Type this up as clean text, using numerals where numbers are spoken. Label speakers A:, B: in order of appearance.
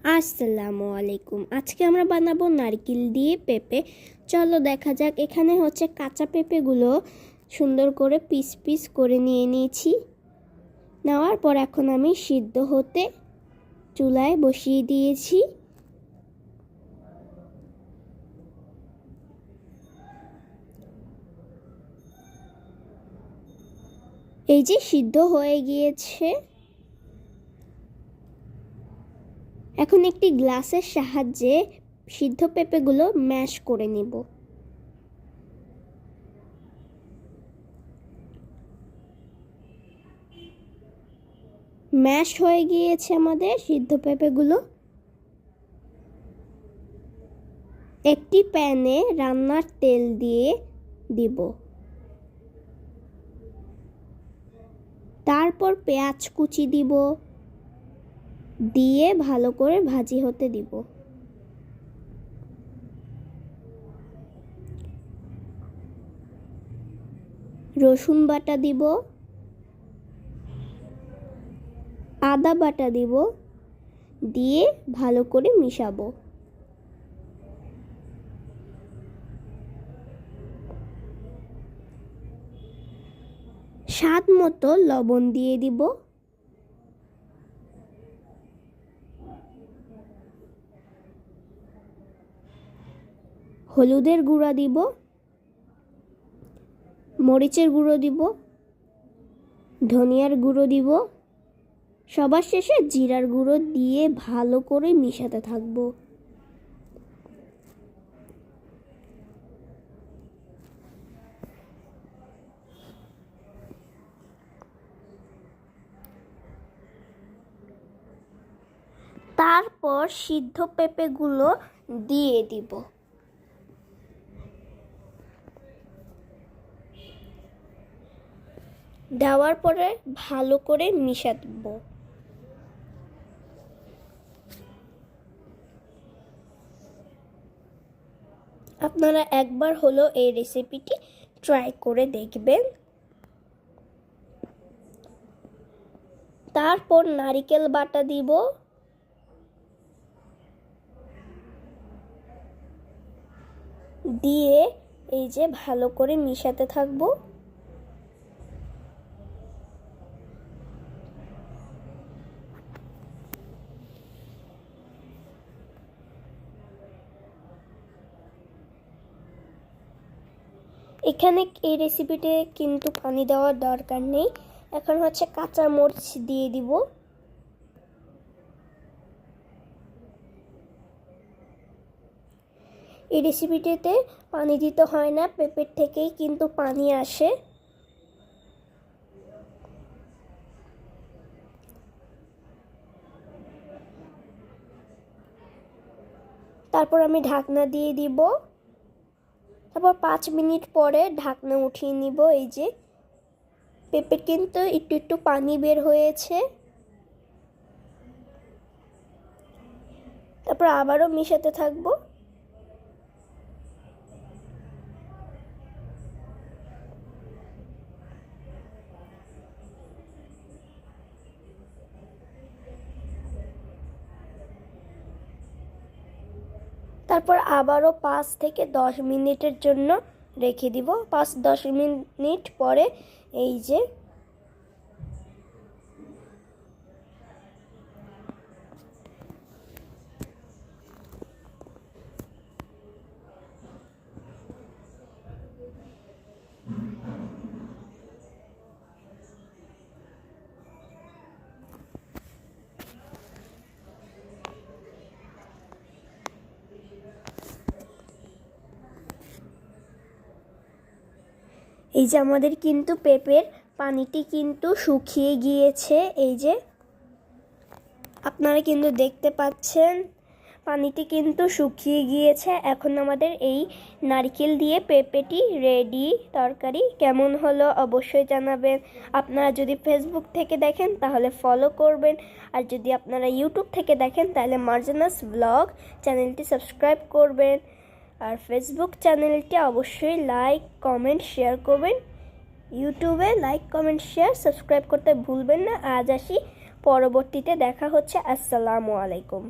A: আসসালামু আলাইকুম। আজকে আমরা বানাবো নারকেল দিয়ে পেঁপে। চলো দেখা যাক। এখানে হচ্ছে কাঁচা পেঁপেগুলো সুন্দর করে পিস পিস করে নিয়ে নিয়েছি। নেওয়ার পর এখন আমি সিদ্ধ হতে চুলায় বসিয়ে দিয়েছি। এই যে সিদ্ধ হয়ে গিয়েছে। এখন একটি গ্লাসের সাহায্যে সিদ্ধ পেঁপেগুলো ম্যাশ করে নেব। ম্যাশ হয়ে গিয়েছে আমাদের সিদ্ধ পেঁপেগুলো। একটি প্যানে রান্নার তেল দিয়ে দিব। তারপর পেঁয়াজ কুচি দিব, দিয়ে ভালো করে ভাজি হতে দিব। রসুন বাটা দিব, আদা বাটা দিব, দিয়ে ভালো করে মিশাবো। স্বাদ মতো লবণ দিয়ে দিব। হলুদের গুঁড়া দিব, মরিচের গুঁড়ো দিব, ধনিয়ার গুঁড়ো দিব, সবার শেষে জিরার গুঁড়ো দিয়ে ভালো করে মিশাতে থাকবো। তারপর সিদ্ধ পেঁপেগুলো দিয়ে দিব। দেওয়ার পরে ভালো করে মিশাবো। আপনারা একবার হলো এই রেসিপিটি ট্রাই করে দেখবেন। তারপর নারকেল বাটা দিব, দিয়ে এই যে ভালো করে মিশাতে থাকবো। এখানে এই রেসিপিতে কিন্তু পানি দেওয়ার দরকার নেই। এখন হচ্ছে কাঁচা মরিচ দিয়ে দিব। এই রেসিপিটিতে পানি দিতে হয় না, পেঁপের থেকেই কিন্তু পানি আসে। তারপর আমি ঢাকনা দিয়ে দিব। তারপর 5 মিনিট পরে ঢাকনা উঠিয়ে নিব। এই যে পেঁপে কিন্তু একটু একটু পানি বের হয়েছে। তারপর আবারও মিশাতে থাকবো। তারপর আবারও 5 থেকে 10 মিনিটের জন্য রেখে দিব। 5-10 মিনিট পরে এই যে আমাদের কিন্তু পেঁপের পানিটি কিন্তু শুকিয়ে গিয়েছে। এই যে আপনারা কিন্তু দেখতে পাচ্ছেন পানিটি কিন্তু শুকিয়ে গিয়েছে। এখন আমাদের এই নারকেল দিয়ে পেঁপেটি রেডি। তরকারি কেমন হলো অবশ্যই জানাবেন। আপনারা যদি ফেসবুক থেকে দেখেন তাহলে ফলো করবেন, আর যদি আপনারা ইউটিউব থেকে দেখেন তাহলে মার্জানাস ব্লগ চ্যানেলটি সাবস্ক্রাইব করবেন। আর ফেসবুক চ্যানেলটি অবশ্যই লাইক কমেন্ট শেয়ার করবেন। ইউটিউবে লাইক কমেন্ট শেয়ার সাবস্ক্রাইব করতে ভুলবেন না। আজ আসি, পরবর্তীতে দেখা হচ্ছে। আসসালামু আলাইকুম।